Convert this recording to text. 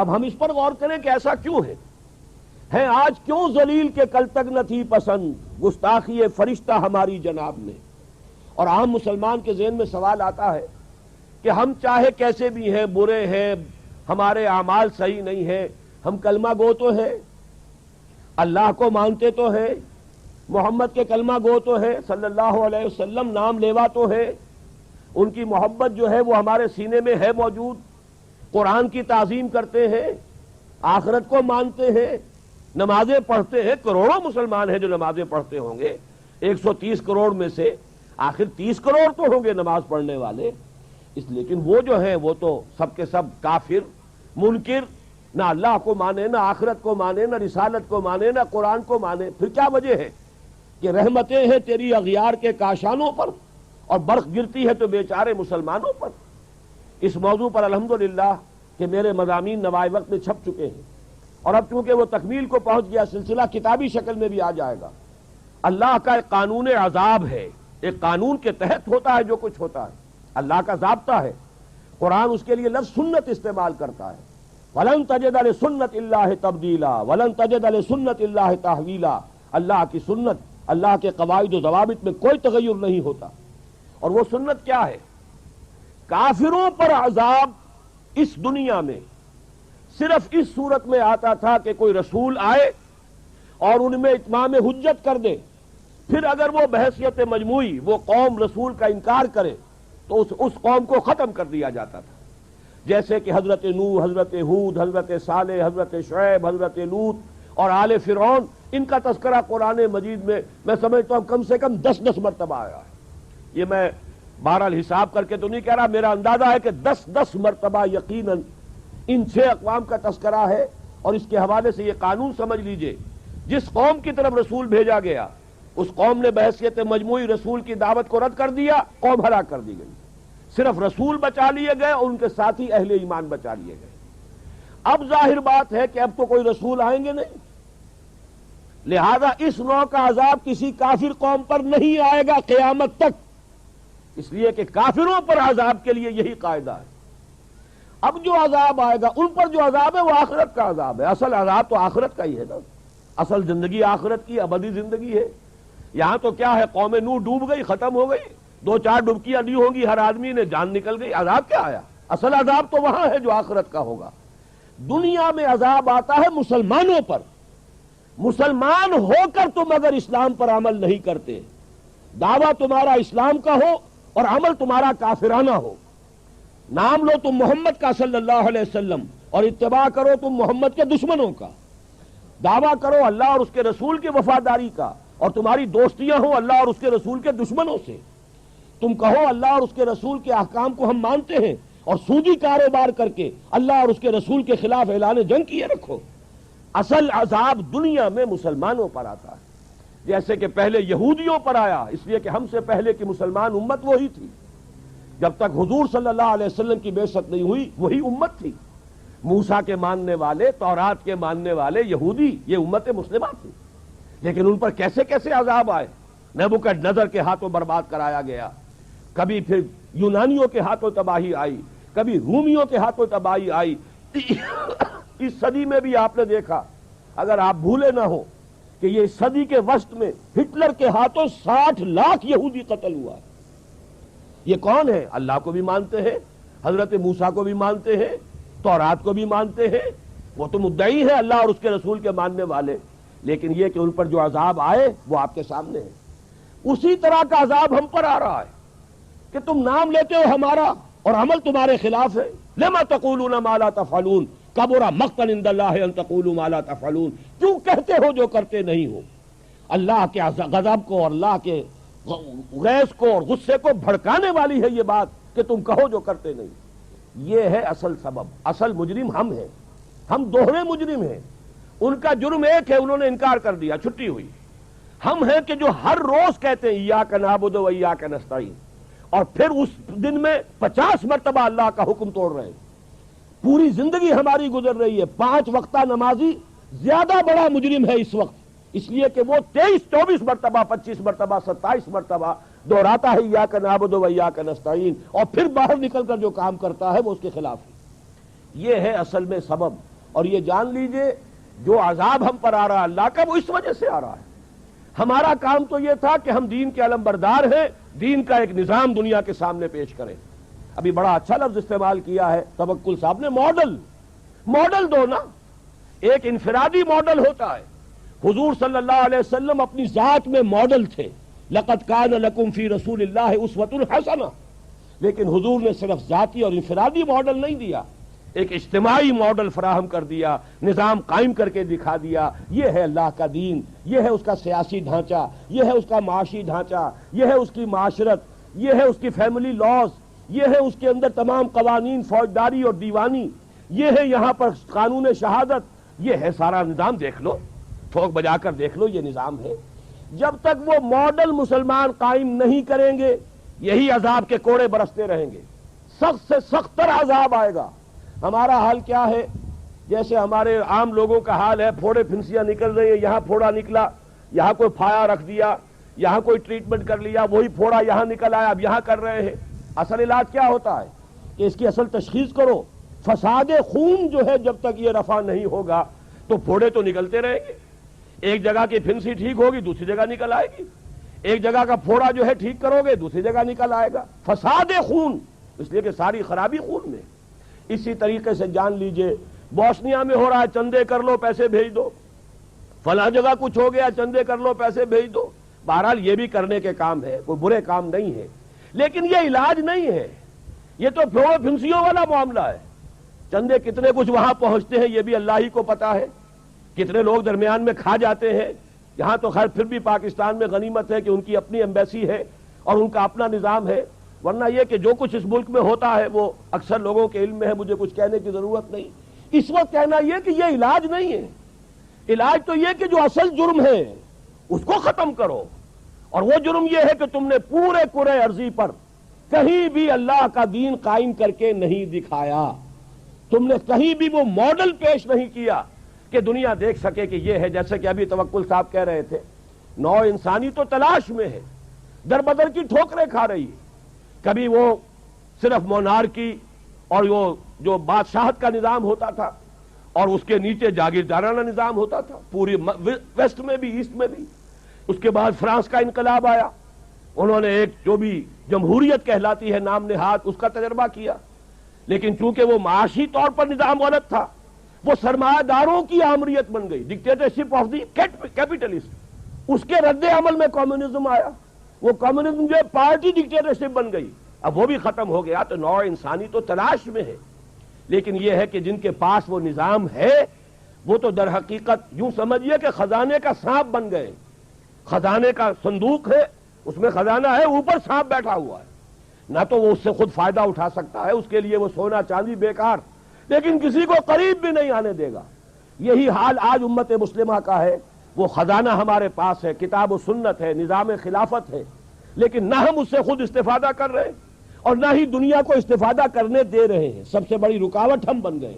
اب ہم اس پر غور کریں کہ ایسا کیوں ہے آج کیوں ذلیل کے کل تک نہ تھی پسند گستاخی فرشتہ ہماری جناب نے. اور عام مسلمان کے ذہن میں سوال آتا ہے کہ ہم چاہے کیسے بھی ہیں، برے ہیں، ہمارے اعمال صحیح نہیں ہیں، ہم کلمہ گو تو ہیں، اللہ کو مانتے تو ہیں، محمد کے کلمہ گو تو ہے، صلی اللہ علیہ وسلم نام لیوا تو ہے، ان کی محبت جو ہے وہ ہمارے سینے میں ہے موجود، قرآن کی تعظیم کرتے ہیں، آخرت کو مانتے ہیں، نمازیں پڑھتے ہیں. کروڑوں مسلمان ہیں جو نمازیں پڑھتے ہوں گے، 130 کروڑ میں سے آخر 30 کروڑ تو ہوں گے نماز پڑھنے والے. لیکن وہ جو ہیں وہ تو سب کے سب کافر، منکر، نہ اللہ کو مانے، نہ آخرت کو مانے، نہ رسالت کو مانے، نہ قرآن کو مانے. پھر کیا وجہ ہے کہ رحمتیں ہیں تیری اغیار کے کاشانوں پر اور برق گرتی ہے تو بیچارے مسلمانوں پر. اس موضوع پر الحمدللہ کہ میرے مضامین نوائے وقت میں چھپ چکے ہیں، اور اب چونکہ وہ تکمیل کو پہنچ گیا سلسلہ کتابی شکل میں بھی آ جائے گا. اللہ کا ایک قانون عذاب ہے، ایک قانون کے تحت ہوتا ہے جو کچھ ہوتا ہے، اللہ کا ضابطہ ہے. قرآن اس کے لیے لفظ سنت استعمال کرتا ہے. وَلَن تَجِدَ لِسُنَّتِ اللَّهِ تَبْدِيلًا وَلَن تَجِدَ لِسُنَّتِ اللَّهِ تَحْوِيلًا. اللہ کی سنت، اللہ کے قواعد و ضوابط میں کوئی تغیر نہیں ہوتا. اور وہ سنت کیا ہے؟ کافروں پر عذاب اس دنیا میں صرف اس صورت میں آتا تھا کہ کوئی رسول آئے اور ان میں اتمام حجت کر دے، پھر اگر وہ بحیثیت مجموعی وہ قوم رسول کا انکار کرے تو اس قوم کو ختم کر دیا جاتا تھا. جیسے کہ حضرت نوح، حضرت ہود، حضرت صالح، حضرت شعیب، حضرت لوط اور آل فرعون، ان کا تذکرہ قرآن مجید میں سمجھتا ہوں کم سے کم 10 مرتبہ آیا ہے. یہ میں بہرحال حساب کر کے تو نہیں کہہ رہا، میرا اندازہ ہے کہ 10 مرتبہ یقیناً ان 6 اقوام کا تذکرہ ہے. اور اس کے حوالے سے یہ قانون سمجھ لیجئے، جس قوم کی طرف رسول بھیجا گیا اس قوم نے بحیثیت مجموعی رسول کی دعوت کو رد کر دیا، قوم ہلاک کر دی گئی. صرف رسول بچا لیے گئے اور ان کے ساتھی اہل ایمان بچا لیے گئے. اب ظاہر بات ہے کہ اب تو کوئی رسول آئیں گے نہیں، لہذا اس نوع کا عذاب کسی کافر قوم پر نہیں آئے گا قیامت تک، اس لیے کہ کافروں پر عذاب کے لیے یہی قاعدہ ہے. اب جو عذاب آئے گا ان پر جو عذاب ہے وہ آخرت کا عذاب ہے. اصل عذاب تو آخرت کا ہی ہے نا، اصل زندگی آخرت کی ابدی زندگی ہے. یہاں تو کیا ہے، قوم نوح ڈوب گئی، ختم ہو گئی، 2-4 ڈبکیاں دی ہوں گی ہر آدمی نے، جان نکل گئی. عذاب کیا آیا؟ اصل عذاب تو وہاں ہے جو آخرت کا ہوگا. دنیا میں عذاب آتا ہے مسلمانوں پر. مسلمان ہو کر تم اگر اسلام پر عمل نہیں کرتے، دعویٰ تمہارا اسلام کا ہو اور عمل تمہارا کافرانہ ہو، نام لو تم محمد کا صلی اللہ علیہ وسلم اور اتباع کرو تم محمد کے دشمنوں کا، دعویٰ کرو اللہ اور اس کے رسول کی وفاداری کا اور تمہاری دوستیاں ہوں اللہ اور اس کے رسول کے دشمنوں سے، تم کہو اللہ اور اس کے رسول کے احکام کو ہم مانتے ہیں اور سودی کاروبار کر کے اللہ اور اس کے رسول کے خلاف اعلان جنگ کیے رکھو. اصل عذاب دنیا میں مسلمانوں پر آتا ہے، جیسے کہ پہلے یہودیوں پر آیا، اس لیے کہ ہم سے پہلے کی مسلمان امت وہی تھی. جب تک حضور صلی اللہ علیہ وسلم کی بعثت نہیں ہوئی وہی امت تھی. موسیٰ کے ماننے والے، تورات کے ماننے والے یہودی، یہ امت مسلمہ تھی. لیکن ان پر کیسے کیسے عذاب آئے. نبوکدنضر کے ہاتھوں برباد کرایا گیا، کبھی پھر یونانیوں کے ہاتھوں تباہی آئی، کبھی رومیوں کے ہاتھوں تباہی آئی. اس صدی میں بھی آپ نے دیکھا، اگر آپ بھولے نہ ہو کہ یہ صدی کے وسط میں ہٹلر کے ہاتھوں 60 لاکھ یہودی قتل ہوا. یہ کون ہے؟ اللہ کو بھی مانتے ہیں، حضرت موسیٰ کو بھی مانتے ہیں، تورات کو بھی مانتے ہیں، وہ تو مدعی ہیں اللہ اور اس کے رسول کے ماننے والے. لیکن یہ کہ ان پر جو عذاب آئے وہ آپ کے سامنے ہے. اسی طرح کا عذاب ہم پر آ رہا ہے کہ تم نام لیتے ہو ہمارا اور عمل تمہارے خلاف ہے. لما تقولون ما لا تفعلون کبر مقتا عند اللہ ان تقولوا ما لا تفعلون. کیوں کہتے ہو جو کرتے نہیں ہو؟ اللہ کے غضب کو اور اللہ کے غیظ کو اور غصے کو بھڑکانے والی ہے یہ بات کہ تم کہو جو کرتے نہیں. یہ ہے اصل سبب. اصل مجرم ہم ہیں، ہم دوہرے مجرم ہیں. ان کا جرم ایک ہے، انہوں نے انکار کر دیا، چھٹی ہوئی. ہم ہیں کہ جو ہر روز کہتے ہیں ایاک نعبد و ایاک نستعین، اور پھر اس دن میں 50 مرتبہ اللہ کا حکم توڑ رہے ہیں. پوری زندگی ہماری گزر رہی ہے. 5 وقتہ نمازی زیادہ بڑا مجرم ہے اس وقت، اس لیے کہ وہ 23-24 مرتبہ، 25 مرتبہ، 27 مرتبہ دہراتا ہے ایاک نعبد و ایاک نستعین، اور پھر باہر نکل کر جو کام کرتا ہے وہ اس کے خلاف ہے. یہ ہے اصل میں سبب. اور یہ جان لیجئے جو عذاب ہم پر آ رہا ہے اللہ کا وہ اس وجہ سے آ رہا ہے. ہمارا کام تو یہ تھا کہ ہم دین کے علمبردار ہیں, دین کا ایک نظام دنیا کے سامنے پیش کریں. ابھی بڑا اچھا لفظ استعمال کیا ہے توکل صاحب نے, ماڈل دو نا. ایک انفرادی ماڈل ہوتا ہے. حضور صلی اللہ علیہ وسلم اپنی ذات میں ماڈل تھے, لقد کان لکم فی رسول اللہ اسوۃ حسنہ, لیکن حضور نے صرف ذاتی اور انفرادی ماڈل نہیں دیا, ایک اجتماعی ماڈل فراہم کر دیا, نظام قائم کر کے دکھا دیا. یہ ہے اللہ کا دین, یہ ہے اس کا سیاسی ڈھانچہ, یہ ہے اس کا معاشی ڈھانچہ, یہ ہے اس کی معاشرت, یہ ہے اس کی فیملی لاز, یہ ہے اس کے اندر تمام قوانین فوجداری اور دیوانی, یہ ہے یہاں پر قانون شہادت, یہ ہے سارا نظام. دیکھ لو, ٹھوک بجا کر دیکھ لو, یہ نظام ہے. جب تک وہ ماڈل مسلمان قائم نہیں کریں گے یہی عذاب کے کوڑے برستے رہیں گے, سخت سے سخت تر عذاب آئے گا. ہمارا حال کیا ہے؟ جیسے ہمارے عام لوگوں کا حال ہے, پھوڑے پھنسیاں نکل رہی ہیں, یہاں پھوڑا نکلا, یہاں کوئی پھایا رکھ دیا, یہاں کوئی ٹریٹمنٹ کر لیا, وہی پھوڑا یہاں نکل آیا, اب یہاں کر رہے ہیں. اصل علاج کیا ہوتا ہے کہ اس کی اصل تشخیص کرو. فساد خون جو ہے جب تک یہ رفع نہیں ہوگا تو پھوڑے تو نکلتے رہیں گے. ایک جگہ کی پھنسی ٹھیک ہوگی دوسری جگہ نکل آئے گی, ایک جگہ کا پھوڑا جو ہے ٹھیک کرو گے دوسری جگہ نکل آئے گا. فساد خون, اس لیے کہ ساری خرابی خون میں. اسی طریقے سے جان لیجئے بوسنیا میں ہو رہا ہے, چندے کر لو پیسے بھیج دو, فلاں جگہ کچھ ہو گیا چندے کر لو پیسے بھیج دو. بہرحال یہ بھی کرنے کے کام ہے, کوئی برے کام نہیں ہے, لیکن یہ علاج نہیں ہے. یہ تو پھوڑوں پھنسیوں والا معاملہ ہے. چندے کتنے کچھ وہاں پہنچتے ہیں یہ بھی اللہ ہی کو پتا ہے, کتنے لوگ درمیان میں کھا جاتے ہیں. یہاں تو خیر پھر بھی پاکستان میں غنیمت ہے کہ ان کی اپنی ایمبیسی ہے اور ان کا اپنا نظام ہے, ورنہ یہ کہ جو کچھ اس ملک میں ہوتا ہے وہ اکثر لوگوں کے علم میں ہے, مجھے کچھ کہنے کی ضرورت نہیں. اس وقت کہنا یہ کہ یہ علاج نہیں ہے. علاج تو یہ کہ جو اصل جرم ہے اس کو ختم کرو, اور وہ جرم یہ ہے کہ تم نے پورے کرے ارضی پر کہیں بھی اللہ کا دین قائم کر کے نہیں دکھایا. تم نے کہیں بھی وہ ماڈل پیش نہیں کیا کہ دنیا دیکھ سکے کہ یہ ہے. جیسے کہ ابھی توکل صاحب کہہ رہے تھے, نو انسانی تو تلاش میں ہے, در بدر کی ٹھوکریں کھا رہی ہے. کبھی وہ صرف مونارکی اور وہ جو بادشاہت کا نظام ہوتا تھا اور اس کے نیچے جاگیردارانہ نظام ہوتا تھا, پوری ویسٹ میں بھی ایسٹ میں بھی. اس کے بعد فرانس کا انقلاب آیا, انہوں نے ایک جو بھی جمہوریت کہلاتی ہے نام نہاد اس کا تجربہ کیا, لیکن چونکہ وہ معاشی طور پر نظام غلط تھا, وہ سرمایہ داروں کی آمریت بن گئی, ڈکٹیٹرشپ آف دی کیپٹلسٹ. اس کے رد عمل میں کمیونزم آیا, وہ کمیونزم جو پارٹی ڈکٹیٹرشپ بن گئی, اب وہ بھی ختم ہو گیا. تو نوع انسانی تو تلاش میں ہے, لیکن یہ ہے کہ جن کے پاس وہ نظام ہے وہ تو در حقیقت یوں سمجھیے کہ خزانے کا سانپ بن گئے. خزانے کا صندوق ہے, اس میں خزانہ ہے, اوپر سانپ بیٹھا ہوا ہے. نہ تو وہ اس سے خود فائدہ اٹھا سکتا ہے, اس کے لیے وہ سونا چاندی بیکار, لیکن کسی کو قریب بھی نہیں آنے دے گا. یہی حال آج امت مسلمہ کا ہے. وہ خزانہ ہمارے پاس ہے, کتاب و سنت ہے, نظام خلافت ہے, لیکن نہ ہم اس سے خود استفادہ کر رہے ہیں اور نہ ہی دنیا کو استفادہ کرنے دے رہے ہیں. سب سے بڑی رکاوٹ ہم بن گئے.